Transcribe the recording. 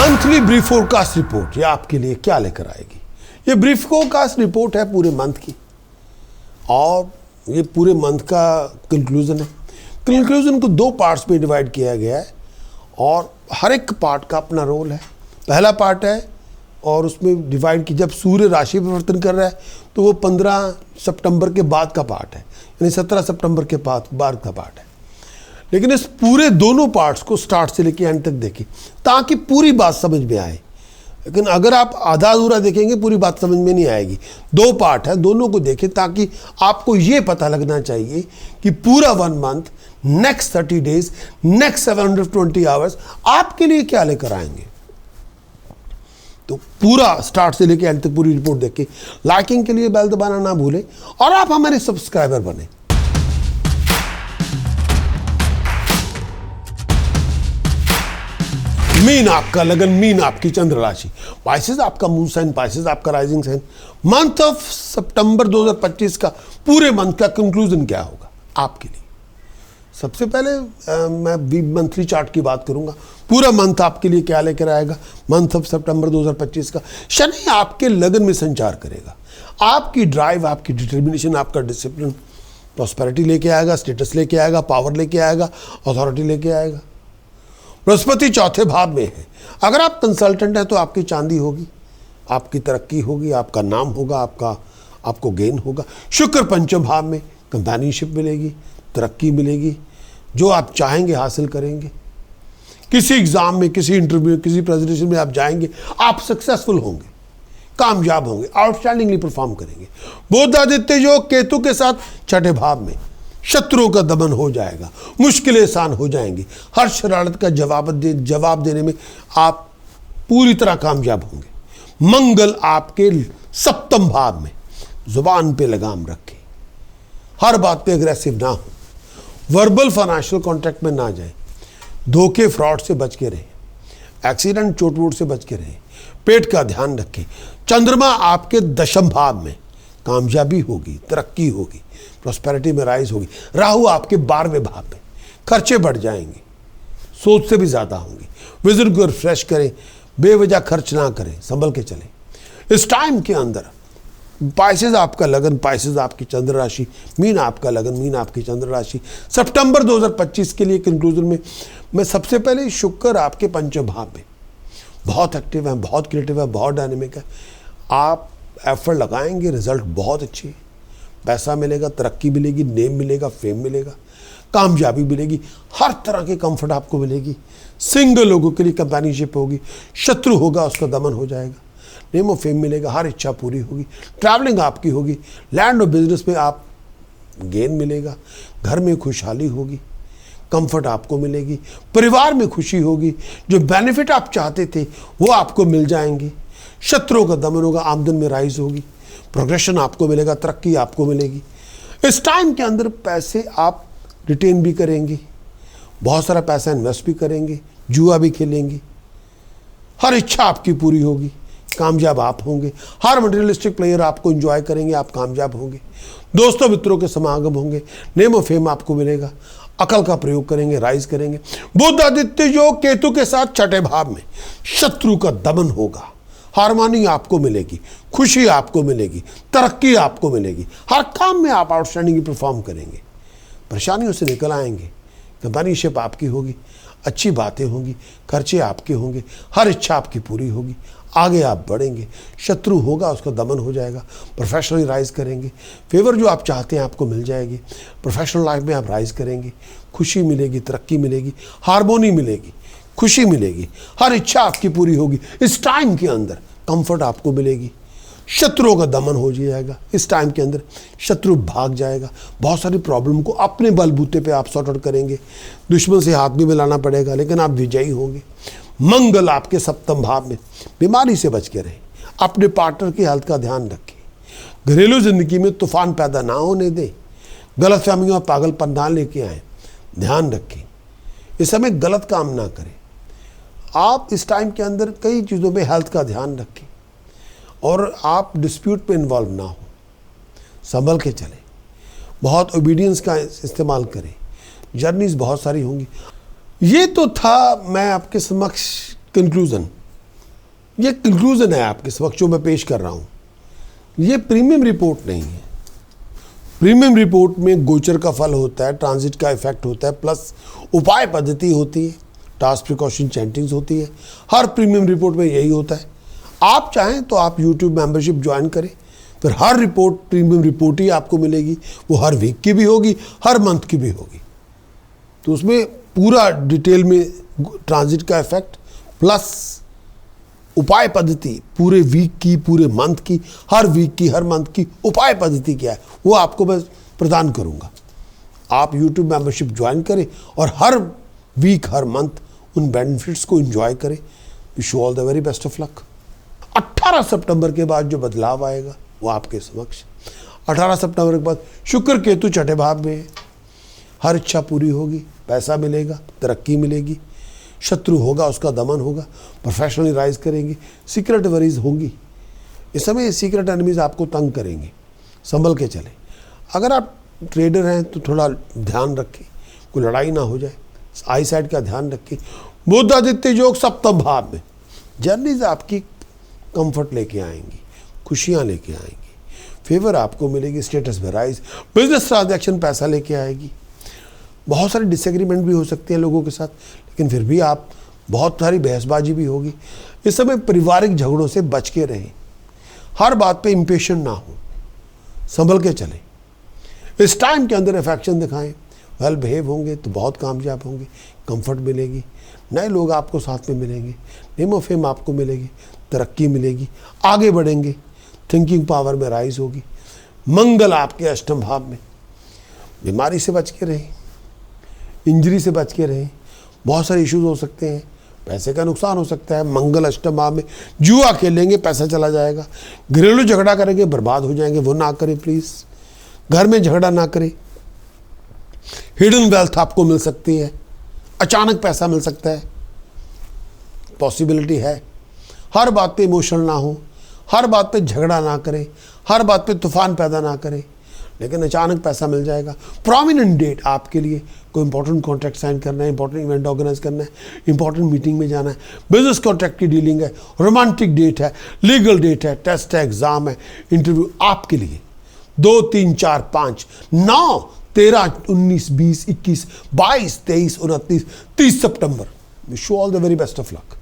Monthly brief forecast report ये आपके लिए क्या लेकर आएगी। ये ब्रीफ फोरकास्ट रिपोर्ट है पूरे मंथ की और ये पूरे मंथ का कंक्लूजन है। कंक्लूजन को दो पार्ट्स में डिवाइड किया गया है और हर एक पार्ट का अपना रोल है। पहला पार्ट है और उसमें डिवाइड की जब सूर्य राशि परिवर्तन कर रहा है तो वो 15 सितंबर के बाद का पार्ट है, यानी 17 सितंबर के बाद का पार्ट है। लेकिन इस पूरे दोनों पार्ट्स को स्टार्ट से लेकर एंड तक देखें ताकि पूरी बात समझ में आए। लेकिन अगर आप आधा अधूरा देखेंगे पूरी बात समझ में नहीं आएगी। दो पार्ट है, दोनों को देखें ताकि आपको ये पता लगना चाहिए कि पूरा 1 month, next 30 days, next 720 hours आपके लिए क्या लेकर आएंगे। तो पूरा स्टार्ट से लेकर एंड तक पूरी रिपोर्ट देखें। लाइकिंग के लिए बेल दबाना ना भूलें और आप हमारे सब्सक्राइबर बने। मीन आपका लगन, मीन आपकी चंद्र राशि, पाइसेस आपका मून साइन, पाइसेस आपका राइजिंग साइन। मंथ ऑफ सितंबर 2025 का पूरे मंथ का कंक्लूजन क्या होगा आपके लिए। सबसे पहले मैं मंथली चार्ट की बात करूंगा। पूरा मंथ आपके लिए क्या लेकर आएगा। मंथ ऑफ सितंबर 2025 का शनि आपके लगन में संचार करेगा। आपकी ड्राइव, आपकी डिटर्मिनेशन, आपका डिसिप्लिन, प्रॉस्पेरिटी लेके आएगा, स्टेटस लेके आएगा, पावर लेके आएगा, अथॉरिटी लेके आएगा। बृहस्पति चौथे भाव में है। अगर आप कंसल्टेंट हैं तो आपकी चांदी होगी, आपकी तरक्की होगी, आपका नाम होगा, आपको गेन होगा। शुक्र पंचम भाव में, कंपेनियनशिप मिलेगी, तरक्की मिलेगी, जो आप चाहेंगे हासिल करेंगे। किसी एग्जाम में, किसी इंटरव्यू, किसी प्रेजेंटेशन में आप जाएंगे, आप सक्सेसफुल होंगे, कामयाब होंगे, आउटस्टैंडिंगली परफॉर्म करेंगे। बुध आदित्य योग केतु के साथ छठे भाव में, शत्रुओं का दमन हो जाएगा, मुश्किलें आसान हो जाएंगी। हर शरारत का जवाब देने में आप पूरी तरह कामयाब होंगे। मंगल आपके सप्तम भाव में, जुबान पे लगाम रखें, हर बात पे अग्रेसिव ना हो, वर्बल फाइनेंशियल कॉन्ट्रैक्ट में ना जाएं, धोखे फ्रॉड से बच के रहें, एक्सीडेंट चोट वोट से बच के रहें, पेट का ध्यान रखें। चंद्रमा आपके दशम भाव में, कामयाबी होगी, तरक्की होगी, प्रॉस्पेरिटी में राइज होगी। राहु आपके 12वें भाव में, खर्चे बढ़ जाएंगे, सोच से भी ज़्यादा होंगे। विजन को रिफ्रेश करें, बेवजह खर्च ना करें, संभल के चलें। इस टाइम के अंदर पाइसेस आपका लगन, पाइसेस आपकी चंद्र राशि, मीन आपका लगन, मीन आपकी चंद्र राशि। सितंबर 2025 के लिए कंक्लूजन में मैं सबसे पहले शुक्र आपके पंचम भाव में, बहुत एक्टिव है, बहुत क्रिएटिव है, बहुत डायनेमिक है। आप एफर्ट लगाएंगे, रिजल्ट बहुत अच्छे, पैसा मिलेगा, तरक्की मिलेगी, नेम मिलेगा, फेम मिलेगा, कामयाबी मिलेगी, हर तरह के कंफर्ट आपको मिलेगी। सिंगल लोगों के लिए कंपेनियनशिप होगी, शत्रु होगा उसका दमन हो जाएगा, नेम और फेम मिलेगा, हर इच्छा पूरी होगी। ट्रैवलिंग आपकी होगी, लैंड और बिजनेस में आप गेन मिलेगा, घर में खुशहाली होगी, कंफर्ट आपको मिलेगी, परिवार में खुशी होगी, जो बेनिफिट आप चाहते थे वो आपको मिल जाएंगे। शत्रुओं का दमन होगा, आमदन में राइज होगी, प्रोग्रेशन आपको मिलेगा, तरक्की आपको मिलेगी। इस टाइम के अंदर पैसे आप रिटेन भी करेंगे, बहुत सारा पैसा इन्वेस्ट भी करेंगे, जुआ भी खेलेंगे, हर इच्छा आपकी पूरी होगी, कामयाब आप होंगे। हर मटेरियलिस्टिक प्लेयर आपको एंजॉय करेंगे, आप कामयाब होंगे। दोस्तों मित्रों के समागम होंगे, नेम और फेम आपको मिलेगा, अकल का प्रयोग करेंगे, राइज करेंगे। बुध आदित्य योग केतु के साथ छठे भाव में, शत्रु का दमन होगा, हार्मनी आपको मिलेगी, खुशी आपको मिलेगी, तरक्की आपको मिलेगी, हर काम में आप आउटस्टैंडिंग परफॉर्म करेंगे, परेशानियों से निकल आएंगे, कंपेनियनशिप आपकी होगी, अच्छी बातें होंगी, खर्चे आपके होंगे, हर इच्छा आपकी पूरी होगी, आगे आप बढ़ेंगे, शत्रु होगा उसका दमन हो जाएगा, प्रोफेशनली राइज करेंगे, फेवर जो आप चाहते हैं आपको मिल जाएगी, प्रोफेशनल लाइफ में आप राइज करेंगे, खुशी मिलेगी, तरक्की मिलेगी, हार्मोनी मिलेगी, खुशी मिलेगी, हर इच्छा आपकी पूरी होगी। इस टाइम के अंदर कंफर्ट आपको मिलेगी, शत्रुओं का दमन हो जाएगा। इस टाइम के अंदर शत्रु भाग जाएगा, बहुत सारी प्रॉब्लम को अपने बलबूते पे आप सॉर्ट आउट करेंगे, दुश्मन से हाथ भी मिलाना पड़ेगा लेकिन आप विजयी होंगे। मंगल आपके सप्तम भाव में, बीमारी से बच के रहें, अपने पार्टनर की हेल्थ का ध्यान रखें, घरेलू जिंदगी में तूफान पैदा ना होने दें, गलतफहमियों और पागलपन ना लेके आए, ध्यान रखें, इस समय गलत काम ना करें। आप इस टाइम के अंदर कई चीज़ों में हेल्थ का ध्यान रखें और आप डिस्प्यूट में इन्वॉल्व ना हो, संभल के चलें, बहुत ओबीडियंस का इस्तेमाल करें, जर्नीज बहुत सारी होंगी। ये तो था मैं आपके समक्ष कंक्लूजन। ये कंक्लूजन है आपके समक्ष जो मैं पेश कर रहा हूं। ये प्रीमियम रिपोर्ट नहीं है। प्रीमियम रिपोर्ट में गोचर का फल होता है, ट्रांजिट का इफेक्ट होता है, प्लस उपाय पद्धति होती है, टास्क प्रिकॉशन चैंटिंग्स होती है। हर प्रीमियम रिपोर्ट में यही होता है। आप चाहें तो आप यूट्यूब मेंबरशिप ज्वाइन करें, फिर हर रिपोर्ट प्रीमियम रिपोर्ट ही आपको मिलेगी। वो हर वीक की भी होगी, हर मंथ की भी होगी। तो उसमें पूरा डिटेल में ट्रांजिट का इफेक्ट प्लस उपाय पद्धति पूरे वीक की, पूरे मंथ की, हर वीक की, हर मंथ की उपाय पद्धति क्या है वो आपको मैं प्रदान करूंगा। आप यूट्यूब मेंबरशिप ज्वाइन करें और हर वीक, हर मंथ उन बेनिफिट्स को एंजॉय करें। Wish you all the very best of luck. 18 सितंबर के बाद जो बदलाव आएगा वो आपके समक्ष। 18 सितंबर के बाद शुक्र केतु छठे भाव में है। हर इच्छा पूरी होगी, पैसा मिलेगा, तरक्की मिलेगी, शत्रु होगा उसका दमन होगा, प्रोफेशनली राइज करेंगे, सीक्रेट वरीज होंगी। इस समय सीक्रेट एनिमीज आपको तंग करेंगे, संभल के चलें। अगर आप ट्रेडर हैं तो थोड़ा ध्यान रखें, कोई लड़ाई ना हो जाए, आई साइड का ध्यान रखें। बुध आदित्य योग सप्तम भाव में, जर्नीज आपकी कंफर्ट लेके आएंगी, खुशियाँ लेके आएंगी, फेवर आपको मिलेगी, स्टेटस में राइज, बिजनेस ट्रांजैक्शन पैसा लेके आएगी। बहुत सारे डिसएग्रीमेंट भी हो सकते हैं लोगों के साथ, लेकिन फिर भी आप बहुत सारी बहसबाजी भी होगी। इस समय पारिवारिक झगड़ों से बच के रहें, हर बात पे इम्पेशेंट ना हो, संभल के चलें। इस टाइम के अंदर अफेक्शन दिखाएं, वेल बिहेव होंगे तो बहुत कामयाब होंगे, कंफर्ट मिलेगी, नए लोग आपको साथ में मिलेंगे, नेम ऑफ फेम आपको मिलेगी, तरक्की मिलेगी, आगे बढ़ेंगे, थिंकिंग पावर में राइज होगी। मंगल आपके अष्टम भाव में, बीमारी से बच के रहें, इंजरी से बच के रहें, बहुत सारे इश्यूज हो सकते हैं, पैसे का नुकसान हो सकता है। मंगल अष्टम भाव में, जुआ खेलेंगे पैसा चला जाएगा, घरेलू झगड़ा करेंगे बर्बाद हो जाएंगे, वो ना करें प्लीज़। घर में झगड़ा ना करें। हिडन वेल्थ आपको मिल सकती है, अचानक पैसा मिल सकता है, पॉसिबिलिटी है। हर बात पे इमोशनल ना हो, हर बात पे झगड़ा ना करें, हर बात पे तूफान पैदा ना करें, लेकिन अचानक पैसा मिल जाएगा। प्रोमिनेंट डेट आपके लिए, कोई इंपॉर्टेंट कॉन्ट्रैक्ट साइन करना है, इंपॉर्टेंट इवेंट ऑर्गेनाइज करना है, इंपॉर्टेंट मीटिंग में जाना है, बिजनेस कॉन्ट्रैक्ट की डीलिंग है, रोमांटिक डेट है, लीगल डेट है, टेस्ट है, एग्जाम है, इंटरव्यू आपके लिए। 2, 3, 4, 5, 9, 13, 19, 20, 21, 22, 23, 29, 30 सितंबर। Wish you all the very best of luck.